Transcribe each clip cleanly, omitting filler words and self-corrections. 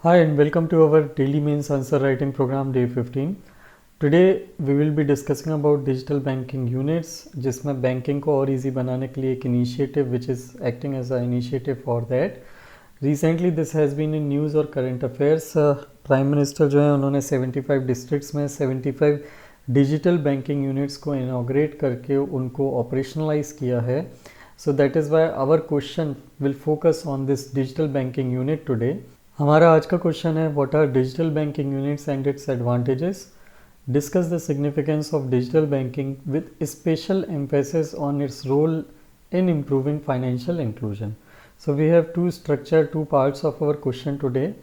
Hi and welcome to our daily mains answer writing program day 15. Today we will be discussing about digital banking units जिसमें banking को और easy बनाने के लिए एक initiative which is acting as an initiative for that. Recently this has been in news और current affairs. Prime Minister जो है उन्होंने 75 districts में 75 digital banking units को inaugurate करके उनको operationalize किया है. So that is why our question will focus on this digital banking unit today. हमारा आज का क्वेश्चन है what are digital banking units and its advantages. Discuss the significance of digital banking with special emphasis on its role in improving financial inclusion. So we have two parts of our question today.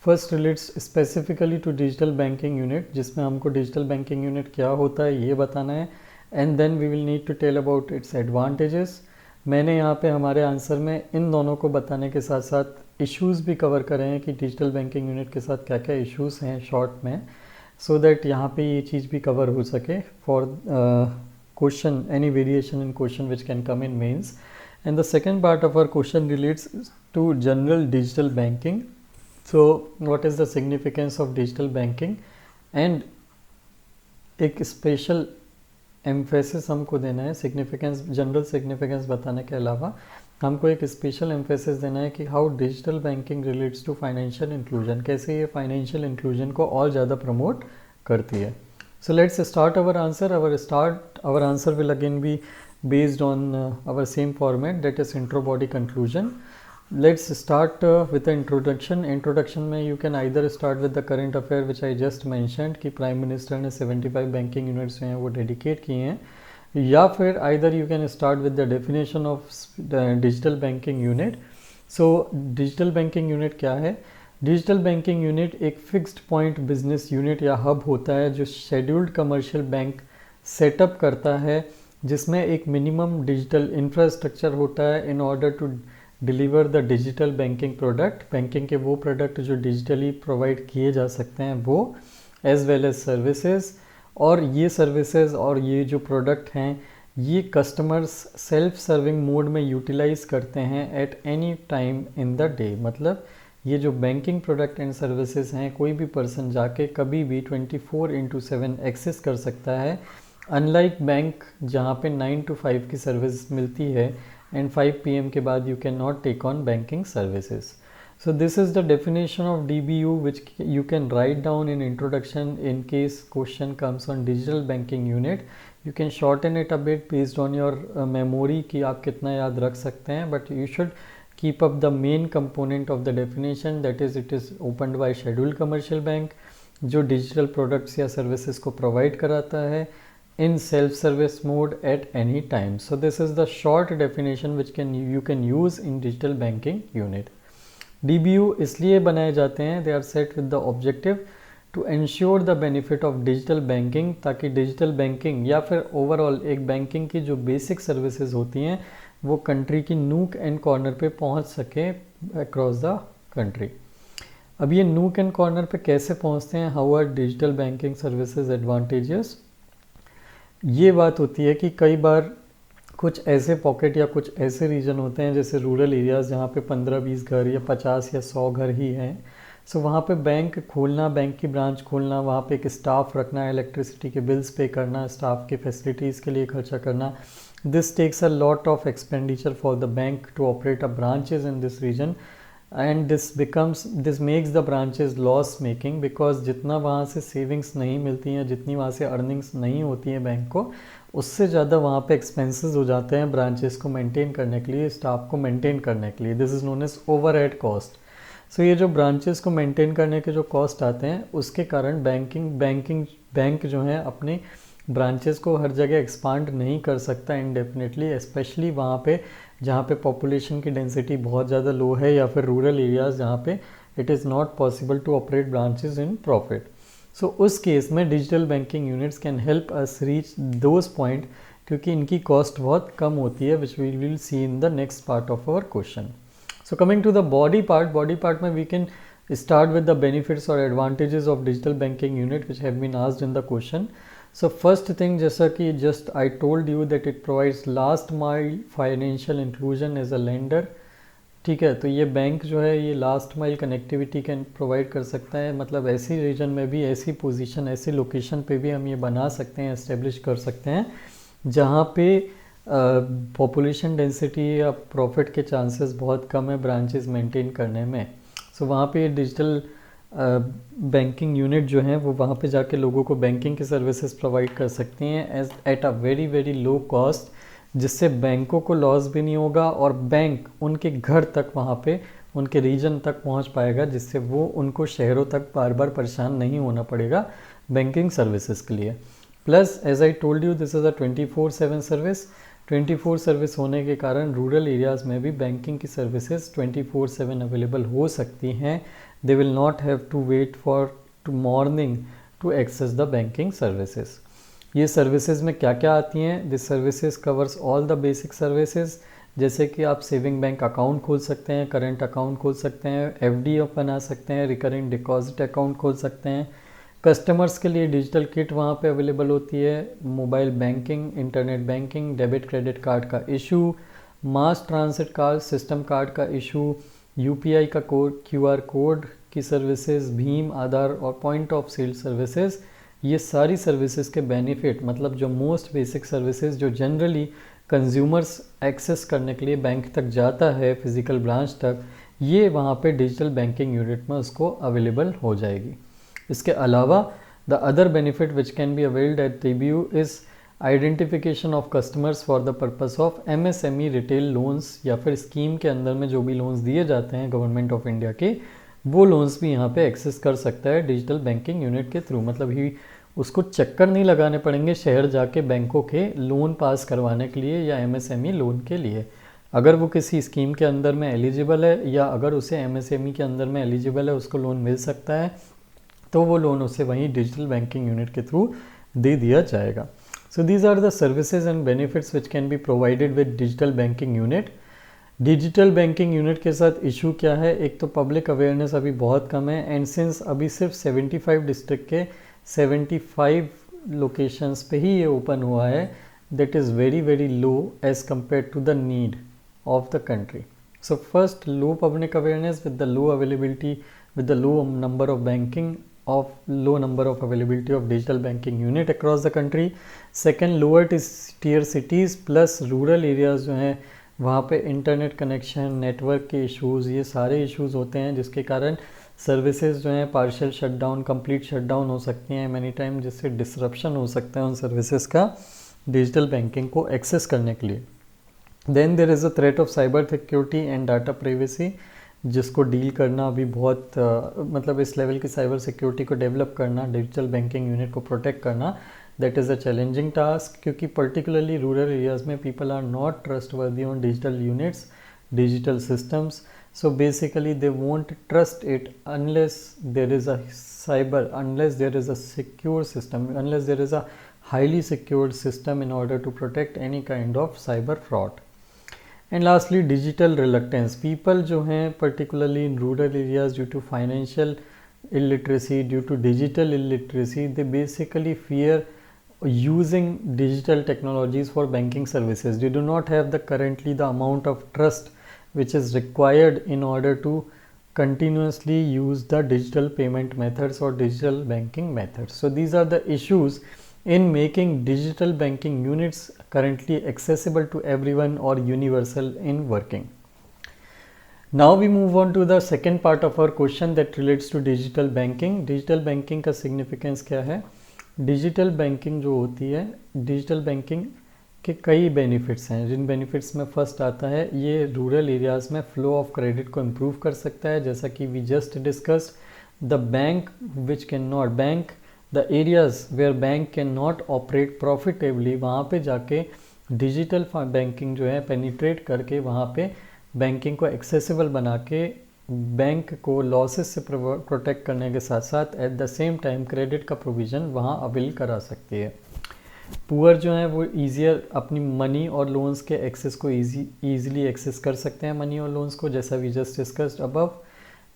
First relates specifically to digital banking unit जिसमें हमको digital banking unit क्या होता है ये बताना है and then we will need to tell about its advantages. मैंने यहाँ पे हमारे आंसर में इन दोनों को बताने के साथ साथ इश्यूज़ भी कवर करे हैं कि डिजिटल बैंकिंग यूनिट के साथ क्या क्या इश्यूज़ हैं शॉर्ट में, सो दैट यहाँ पे ये चीज़ भी कवर हो सके for question any variation in question which can come in mains. And the second part of our question relates to general digital banking. So what is the significance of digital banking and एक special emphasis हमको देना है. Significance general significance बताने के अलावा हमको एक special emphasis देना है कि how digital banking relates to financial inclusion, कैसे ये फाइनेंशियल इंक्लूजन को और ज़्यादा प्रमोट करती है. So let's start our answer. Our answer will again be based on our same format, that is intro body conclusion. Let's start with the introduction में you can either start with the current affair which I just mentioned कि prime minister ने 75 banking units हैं वो dedicate किए हैं, या फिर either you can start with the definition of digital banking unit. So digital banking unit क्या है? डिजिटल बैंकिंग यूनिट एक फिक्स्ड पॉइंट बिजनेस यूनिट या हब होता है जो शेड्यूल्ड कमर्शियल बैंक सेटअप करता है, जिसमें एक मिनिमम डिजिटल इंफ्रास्ट्रक्चर होता है in order to deliver the digital banking product. Banking के वो प्रोडक्ट जो डिजिटली प्रोवाइड किए जा सकते हैं वो, एज वेल एज सर्विसेज. और ये सर्विसेज और ये जो प्रोडक्ट हैं ये कस्टमर्स सेल्फ सर्विंग मोड में यूटिलाइज करते हैं at any time in the day. मतलब ये जो बैंकिंग प्रोडक्ट एंड सर्विसेज हैं कोई भी पर्सन जाके कभी भी 24/7 एक्सेस कर सकता है, अनलाइक बैंक जहाँ पे 9 to 5 की सर्विस मिलती है and 5 PM के बाद you cannot take on banking services. So this is the definition of DBU which you can write down in introduction in case question comes on digital banking unit. You can shorten it a bit based on your memory कि आप कितना याद रख सकते हैं, but you should keep up the main component of the definition, that is it is opened by scheduled commercial bank जो digital products या services को provide कराता है in self-service mode at any time. So this is the short definition which you can use in digital banking unit. DBU इसलिए बनाए जाते हैं, they are set with the objective to ensure the benefit of digital banking, ताकि digital banking या फिर overall एक banking की जो basic services होती हैं वो country की nook and corner पे पहुंच सके across the country. अब ये nook and corner पे कैसे पहुंचते हैं, how are digital banking services advantageous? ये बात होती है कि कई बार कुछ ऐसे पॉकेट या कुछ ऐसे रीजन होते हैं जैसे रूरल एरियाज़ जहाँ पे 15-20 घर या 50 या 100 घर ही हैं. सो वहाँ पे बैंक खोलना, बैंक की ब्रांच खोलना, वहाँ पे एक स्टाफ रखना, इलेक्ट्रिसिटी के बिल्स पे करना, स्टाफ के फैसिलिटीज़ के लिए खर्चा करना, this takes a lot of expenditure for the bank to operate a branches in this region and this makes the branches loss making, because जितना वहाँ से सेविंग्स नहीं मिलती हैं, जितनी वहाँ से अर्निंग्स नहीं होती हैं बैंक को, उससे ज़्यादा वहाँ पे एक्सपेंसेस हो जाते हैं ब्रांचेस को मेंटेन करने के लिए, स्टाफ को मेंटेन करने के लिए. This is known as overhead cost. So ये जो ब्रांचेस को मेंटेन करने के जो कॉस्ट आते हैं उसके कारण बैंक जो है अपने ब्रांचेस को हर जगह एक्सपांड नहीं कर सकता इंडेफिनेटली, स्पेशली वहाँ पे जहाँ पे पॉपुलेशन की डेंसिटी बहुत ज़्यादा लो है या फिर रूरल एरियाज़ जहाँ पे it is not possible to operate branches in profit. So उस केस में digital banking units can help us reach those point, क्योंकि इनकी कॉस्ट बहुत कम होती है, which we will see in the next part of our question. So coming to the body part में we can start with the benefits और advantages of digital banking unit which have been asked in the question. So first thing, जैसा कि just I told you that it provides last mile financial inclusion as a lender. ठीक है, तो ये bank जो है ये last mile connectivity can provide कर सकता है, मतलब ऐसी रीजन में भी, ऐसी पोजीशन, ऐसी लोकेशन पे भी हम ये बना सकते हैं, एस्टेब्लिश कर सकते हैं जहाँ पे पॉपुलेशन डेंसिटी या प्रॉफिट के चांसेस बहुत कम है ब्रांचेस मेंटेन करने में। सो वहाँ पे डिजिटल बैंकिंग यूनिट जो हैं वो वहाँ पे जाके लोगों को बैंकिंग की सर्विसेज प्रोवाइड कर सकती हैं at a very very low cost, जिससे बैंकों को लॉस भी नहीं होगा और बैंक उनके घर तक, वहाँ पे उनके रीजन तक पहुँच पाएगा, जिससे वो उनको शहरों तक बार बार परेशान नहीं होना पड़ेगा बैंकिंग सर्विसेज के लिए। Plus as I told you this is a 24/7 service. 24 service होने के कारण रूरल एरियाज़ में भी बैंकिंग की सर्विसेज 24/7 अवेलेबल हो सकती हैं। They will not have to wait for to morning to access the banking services. ये सर्विसेज में क्या क्या आती हैं? This services covers all the basic services, जैसे कि आप सेविंग बैंक अकाउंट खोल सकते हैं, करंट अकाउंट खोल सकते हैं, एफडी बना सकते हैं, रिकरिंग डिपॉजिट अकाउंट खोल सकते हैं। कस्टमर्स के लिए डिजिटल किट वहाँ पे अवेलेबल होती है, mobile banking, internet banking, debit credit card का इशू, मास ट्रांसिट कार्ड सिस्टम कार्ड का इशू, यूपीआई का कोड, क्यूआर कोड की सर्विसेज, भीम, आधार और पॉइंट ऑफ सेल सर्विसेज। ये सारी सर्विसेज के बेनिफिट, मतलब जो मोस्ट बेसिक सर्विसेज जो जनरली कंज्यूमर्स एक्सेस करने के लिए बैंक तक जाता है, फिजिकल ब्रांच तक, ये वहाँ पे डिजिटल बैंकिंग यूनिट में उसको अवेलेबल हो जाएगी। इसके अलावा the other benefit which can be availed at TBU is identification of customers for the purpose of MSME retail loans, या फिर स्कीम के अंदर में जो भी लोन्स दिए जाते हैं गवर्नमेंट ऑफ इंडिया के, वो लोन्स भी यहाँ पे एक्सेस कर सकता है डिजिटल बैंकिंग यूनिट के थ्रू। मतलब ही उसको चक्कर नहीं लगाने पड़ेंगे शहर जाके बैंकों के लोन पास करवाने के लिए या MSME लोन के लिए। अगर वो किसी स्कीम के अंदर में एलिजिबल है या अगर उसे MSME के अंदर में एलिजिबल है, उसको लोन मिल सकता है, तो वो लोन उसे वहीं डिजिटल बैंकिंग यूनिट के थ्रू दे दिया जाएगा। So these are the services and benefits which can be provided with digital banking unit. Digital banking unit के साथ इशू क्या है? एक तो पब्लिक अवेयरनेस अभी बहुत कम है, एंड सिंस अभी सिर्फ 75 डिस्ट्रिक्ट के 75 लोकेशंस पे ही ये ओपन हुआ है, that is very very low as compare to the need of the country. So first, low public awareness with the low availability, with the low number of banking, of low number of availability of digital banking unit across the country. Second, lower tier cities plus rural areas जो हैं वहाँ पे internet connection, network के issues, ये सारे issues होते हैं जिसके कारण सर्विसेज जो हैं पार्शियल शटडाउन, कंप्लीट शटडाउन हो सकती हैं मैनी टाइम, जिससे डिसरप्शन हो सकता है उन सर्विसेज का डिजिटल बैंकिंग को एक्सेस करने के लिए। Then there is a threat of cyber security and data privacy, जिसको डील करना अभी बहुत मतलब इस लेवल की साइबर सिक्योरिटी को डेवलप करना, डिजिटल बैंकिंग यूनिट को प्रोटेक्ट करना, that is a challenging task, क्योंकि पर्टिकुलरली रूरल एरियाज़ में people are not trustworthy on digital units, digital systems. So basically they won't trust it unless there is a cyber, unless there is a secure system, unless there is a highly secured system in order to protect any kind of cyber fraud. And lastly, digital reluctance. People जो हैं particularly in rural areas due to financial illiteracy, due to digital illiteracy, they basically fear using digital technologies for banking services. They do not have currently the amount of trust which is required in order to continuously use the digital payment methods or digital banking methods. So these are the issues in making digital banking units currently accessible to everyone or universal in working. Now we move on to the second part of our question that relates to digital banking. Digital banking का significance क्या है? Digital banking जो होती है, digital banking के कई benefits हैं, जिन benefits में फर्स्ट आता है ये रूरल एरियाज़ में फ़्लो ऑफ क्रेडिट को इम्प्रूव कर सकता है, जैसा कि we just discussed. The bank which can not, bank the areas where bank can not operate profitably, वहाँ पे जाके डिजिटल बैंकिंग जो है पेनिट्रेट करके वहाँ पे बैंकिंग को एक्सेसिबल बना के बैंक को लॉसेस से प्रोटेक्ट करने के साथ साथ eight the same time credit का प्रोविज़न वहाँ अवेल करा सकती है। पुअर जो हैं वो ईजियर अपनी मनी और लोन्स के एक्सेस को ईजिली एक्सेस कर सकते हैं, मनी और लोन्स को, जैसा we just discussed above.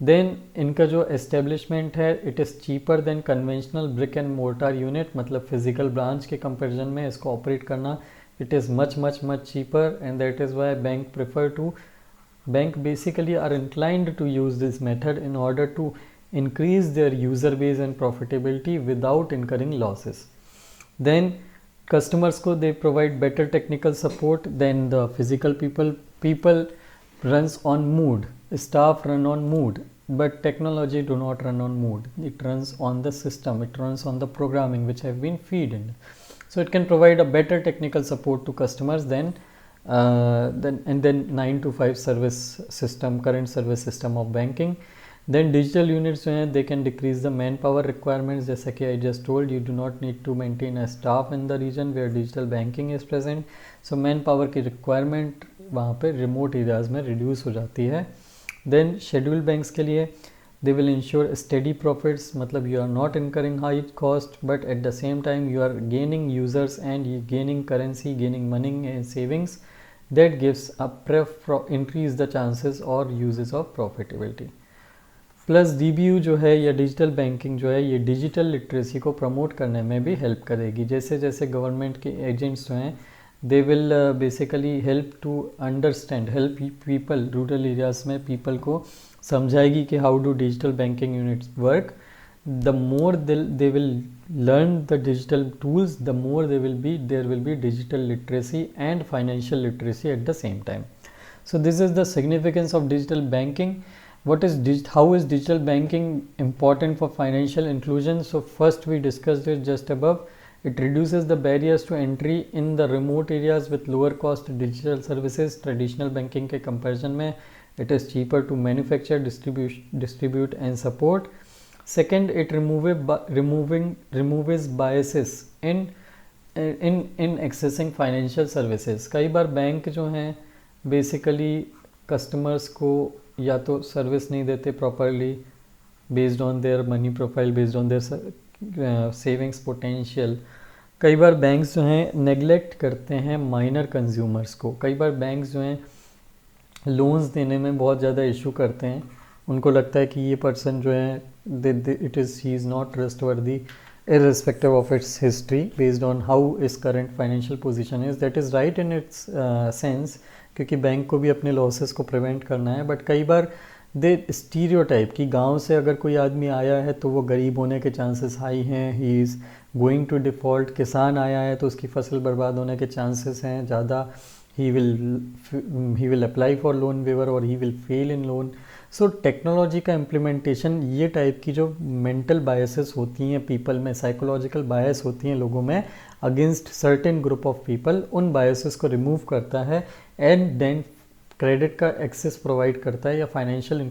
Then इनका जो एस्टेब्लिशमेंट है it is cheaper than conventional brick and mortar unit, मतलब फिजिकल ब्रांच के कंपैरिजन में इसको ऑपरेट करना it is much cheaper, and that is why bank prefer to bank basically are inclined to use this method in order to increase their user base and profitability without incurring losses. Then customers ko they provide better technical support than the physical people. People runs on mood, staff run on mood, but technology do not run on mood. It runs on the system, it runs on the programming which have been fed in. So it can provide a better technical support to customers than 9 to 5 service system, current service system of banking. Then digital units जो हैं they can decrease the manpower requirements. जैसा कि I just told, you do not need to maintain a staff in the region where digital banking is present. So manpower की requirement वहाँ पे remote areas में reduce हो जाती है. Then scheduled banks के लिए they will ensure steady profits, मतलब you are not incurring high cost, but at the same time you are gaining users and you gaining currency, gaining money and savings. That gives a increase the chances or uses of profitability. Plus DBU जो है या digital banking जो है ये digital literacy को promote करने में भी हेल्प करेगी. जैसे जैसे गवर्नमेंट के एजेंट्स जो हैं they will basically help to understand, help people rural areas में पीपल को समझाएगी कि how do digital banking units work. The more they will learn the digital tools, the more there will be digital literacy and financial literacy at the same time. So this is the significance of digital banking. How is digital banking important for financial inclusion? So first we discussed it just above. It reduces the barriers to entry in the remote areas with lower cost digital services. Traditional banking के comparison में it is cheaper to manufacture, distribute and support. Second, it removes biases in accessing financial services. कई बार bank जो हैं basically customers को या तो service नहीं देते properly based on their money profile, based on their savings potential. कई बार banks जो हैं नेग्लेक्ट करते हैं माइनर कंज्यूमर्स को. कई बार बैंक्स जो हैं लोन्स देने में बहुत ज़्यादा इशू करते हैं. उनको लगता है कि ये पर्सन जो है he is not trustworthy irrespective of its history based on how its current financial position is. That is right in its sense, क्योंकि बैंक को भी अपने लॉसेस को प्रिवेंट करना है. बट कई बार दे स्टीरियोटाइप कि गांव से अगर कोई आदमी आया है तो वो गरीब होने के चांसेस हाई हैं, he is going to default. किसान आया है तो उसकी फसल बर्बाद होने के चांसेस हैं ज़्यादा. He will apply for loan waiver और he will fail in loan. So technology का इम्प्लीमेंटेशन ये टाइप की जो मेंटल बायसेस होती हैं पीपल में, साइकोलॉजिकल बायस होती हैं लोगों में against certain group of people, उन बायसेस को रिमूव करता है एंड देन क्रेडिट का एक्सेस प्रोवाइड करता है या फाइनेंशियल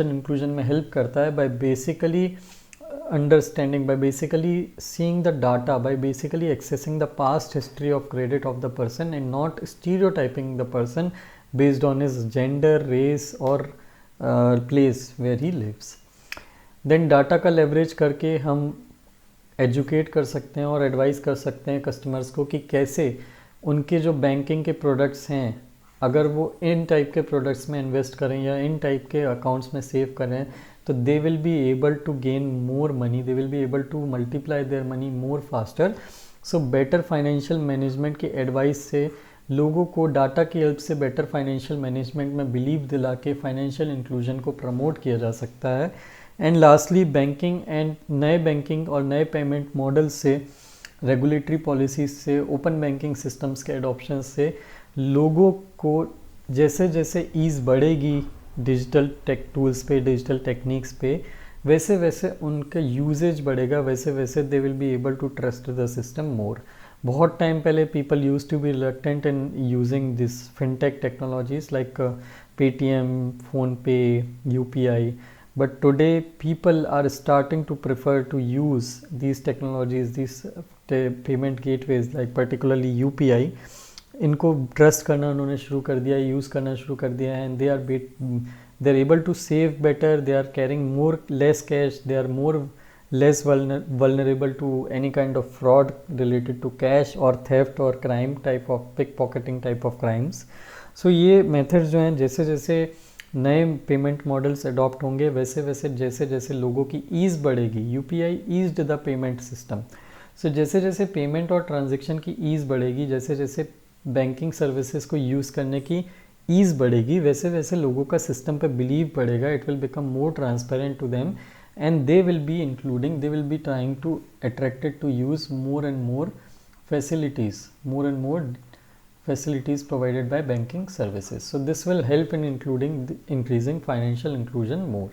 इंक्लूजन में हेल्प करता है bye basically understanding, by basically seeing the data, by basically accessing the past history of credit of the person and not stereotyping the person based on his gender, race or place where he lives. Then data का leverage करके हम educate कर सकते हैं और advise कर सकते हैं customers को कि कैसे उनके जो banking के products हैं अगर वो इन टाइप के प्रोडक्ट्स में इन्वेस्ट करें या इन टाइप के अकाउंट्स में सेव करें तो they will be able to gain more money, they will be able to multiply their money more faster. So better financial management की एडवाइस से लोगों को डाटा की हेल्प से बेटर फाइनेंशियल मैनेजमेंट में बिलीव दिला के फाइनेंशियल इंक्लूजन को प्रमोट किया जा सकता है. एंड लास्टली बैंकिंग एंड नए बैंकिंग और नए पेमेंट मॉडल से, रेगुलेटरी पॉलिसीज से, ओपन बैंकिंग सिस्टम्स के एडॉप्शन से लोगों को जैसे जैसे ईज़ बढ़ेगी डिजिटल टेक टूल्स पे, डिजिटल टेक्निक्स पे, वैसे वैसे उनका यूजेज बढ़ेगा, वैसे वैसे they will be able to trust the system more. बहुत टाइम पहले people used to be reluctant in using this fintech technologies like Paytm, PhonePe, UPI, but today people are starting to prefer to use these technologies, these payment gateways like particularly UPI. इनको trust करना उन्होंने शुरू कर दिया, use करना शुरू कर दिया है. And they are able to save better, they are carrying more less cash, they are more less vulnerable to any kind of fraud related to cash और थेफ्ट और crime type of pick pocketing type of crimes. So ये methods जो हैं जैसे जैसे नए payment models adopt होंगे वैसे वैसे जैसे जैसे लोगों की ईज़ बढ़ेगी. UPI eased the payment system. So जैसे जैसे पेमेंट और ट्रांजेक्शन की ईज़ बढ़ेगी, जैसे जैसे बैंकिंग सर्विसेज को यूज़ करने की ईज़ बढ़ेगी, वैसे वैसे लोगों का सिस्टम पे बिलीव बढ़ेगा, it will become more transparent to them and they will be including, they will be trying to attracted to use more and more facilities provided by banking services. So this will help in increasing financial inclusion more.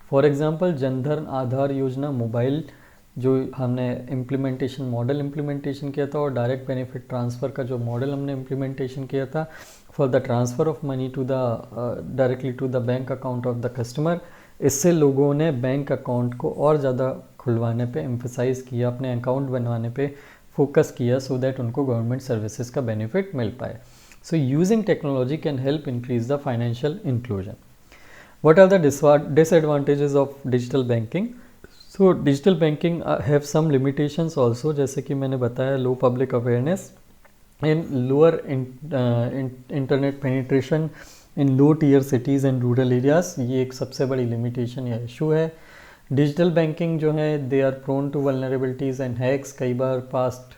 For example, Jandhan Aadhaar योजना mobile जो हमने model implementation किया था और direct benefit transfer का जो model हमने implementation किया था for the transfer of money to the directly to the bank account of the customer, इससे लोगों ने बैंक अकाउंट को और ज़्यादा खुलवाने पे एम्फसाइज़ किया, अपने अकाउंट बनवाने पे फोकस किया सो दैट उनको गवर्नमेंट सर्विसेज का बेनिफिट मिल पाए. So using technology can help increase the financial inclusion. What are the disadvantages of digital banking? So digital banking have some limitations also, जैसे कि मैंने बताया low public awareness and lower internet penetration in low tier cities and rural areas. ये एक सबसे बड़ी limitation या issue है. डिजिटल बैंकिंग जो है they are prone to vulnerabilities and hacks. कई बार पास्ट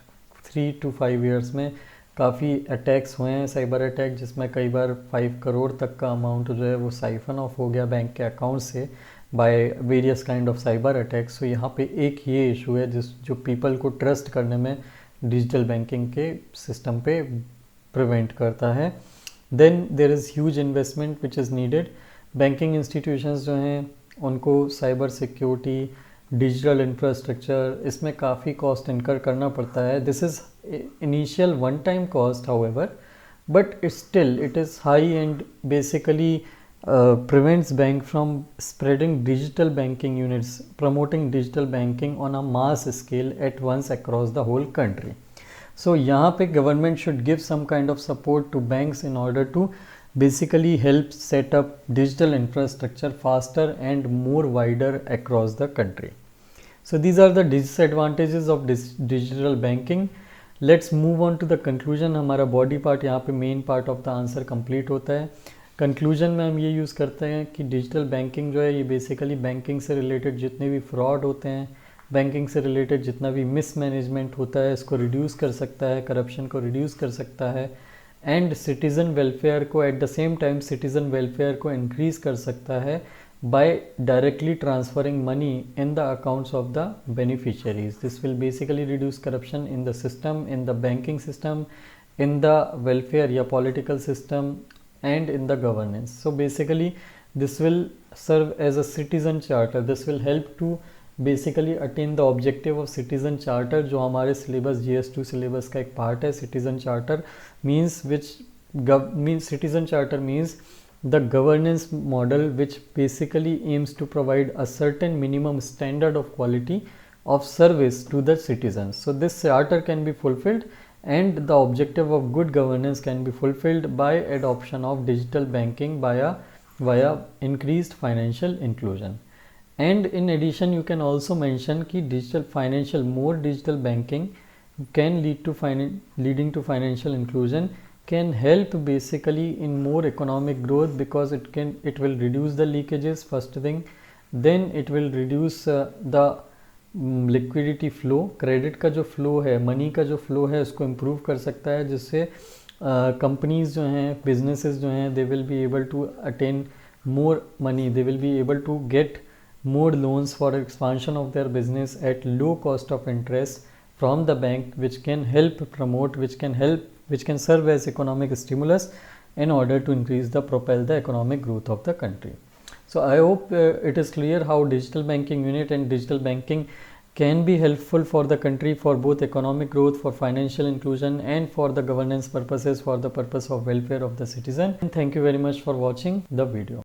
3 to 5 ईयर्स में काफ़ी अटैक्स हुए हैं, साइबर अटैक, जिसमें कई बार 5 करोड़ तक का अमाउंट जो है वो साइफन ऑफ हो गया बैंक के अकाउंट से by various kind of cyber attacks. तो यहाँ पे एक ये इशू है जो पीपल को ट्रस्ट करने में डिजिटल बैंकिंग के सिस्टम पे प्रिवेंट करता है. Then there is huge investment which is needed. Banking institutions जो हैं उनको साइबर सिक्योरिटी, डिजिटल इंफ्रास्ट्रक्चर, इसमें काफ़ी कॉस्ट इनकर करना पड़ता है. This is initial one time cost however, but still it is high and basically prevents bank from spreading digital banking units, promoting digital banking on a mass scale at once across the whole country. So यहाँ पे government should give some kind of support to banks in order to basically help set up digital infrastructure faster and more wider across the country. So these are the disadvantages of digital banking. Let's move on to the conclusion. हमारा body part यहाँ पे main part of the answer complete होता है. Conclusion में हम ये use करते हैं कि डिजिटल बैंकिंग जो है ये बेसिकली बैंकिंग से रिलेटेड जितने भी फ्रॉड होते हैं, बैंकिंग से रिलेटेड जितना भी मिसमैनेजमेंट होता है, इसको रिड्यूस कर सकता है, करप्शन को रिड्यूस कर सकता है एंड सिटीज़न वेलफेयर को at the same time citizen welfare को इंक्रीज़ कर सकता है by directly transferring money in the accounts of the beneficiaries. This will basically reduce corruption in the system, in the banking system, in the welfare या political system and in the governance. So basically this will serve as a citizen charter. This will help to basically attain the objective of citizen charter जो हमारे syllabus GS2 syllabus का एक part है. Citizen charter means citizen charter means the governance model which basically aims to provide a certain minimum standard of quality of service to the citizens. So this charter can be fulfilled and the objective of good governance can be fulfilled by adoption of digital banking via increased financial inclusion. And in addition you can also mention कि more digital banking can leading to financial inclusion can help basically in more economic growth because it will reduce the leakages first thing, then it will reduce the liquidity flow, credit का जो flow है, money का जो flow है उसको improve कर सकता है, जिससे कंपनीज़ जो हैं, बिजनेसेस जो हैं, they will be able to attain more money, they will be able to get more loans for expansion of their business at low cost of interest from the bank which can help promote, which can serve as economic stimulus in order to propel the economic growth of the country. So I hope it is clear how digital banking unit and digital banking can be helpful for the country for both economic growth, for financial inclusion and for the governance purposes, for the purpose of welfare of the citizen. And thank you very much for watching the video.